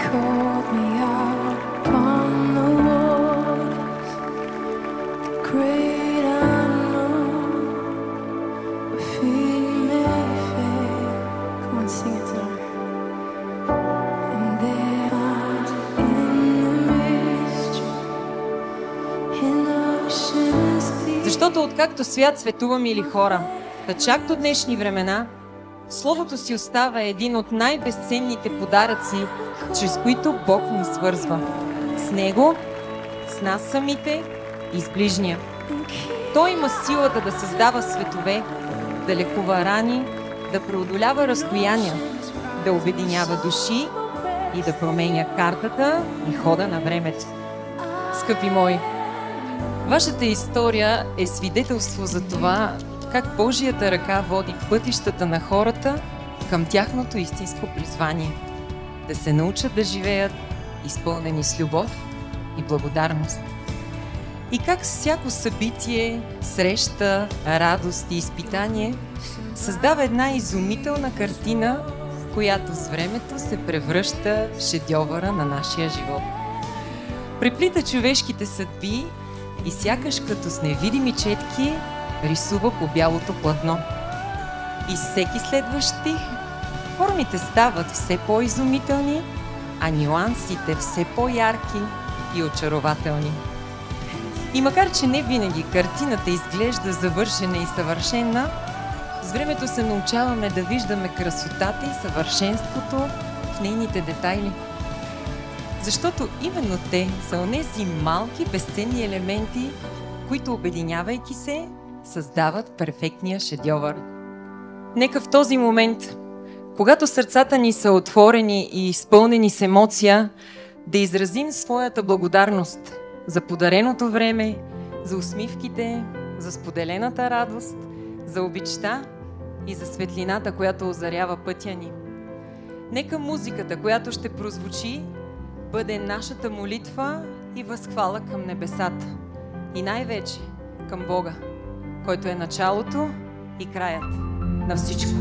called me out upon the waters, the great unknown, where feet may fail. Come on, sing it tonight. And there are in the mystery, in oceans deep. Защото откакто свят светува, мили хора, та чак до днешни времена, Словото си остава един от най-безценните подаръци, чрез които Бог ни свързва. С Него, с нас самите и с ближния. Той има силата да създава светове, да лекува рани, да преодолява разстояния, да обединява души и да променя картата и хода на времето. Скъпи мои, вашата история е свидетелство за това, как Божията ръка води пътищата на хората към тяхното истинско призвание. Да се научат да живеят изпълнени с любов и благодарност. И как всяко събитие, среща, радост и изпитание създава една изумителна картина, която с времето се превръща в шедьовъра на нашия живот. Преплита човешките съдби и сякаш като с невидими четки рисува по бялото платно. И всеки следващ стих формите стават все по-изумителни, а нюансите все по-ярки и очарователни. И макар че не винаги картината изглежда завършена и съвършена, с времето се научаваме да виждаме красотата и съвършенството в нейните детайли. Защото именно те са онези малки безценни елементи, които, обединявайки се, създават перфектния шедьовър. Нека в този момент, когато сърцата ни са отворени и изпълнени с емоция, да изразим своята благодарност за подареното време, за усмивките, за споделената радост, за обичта и за светлината, която озарява пътя ни. Нека музиката, която ще прозвучи, бъде нашата молитва и възхвала към небесата. И най-вече към Бога, който е началото и краят на всичко.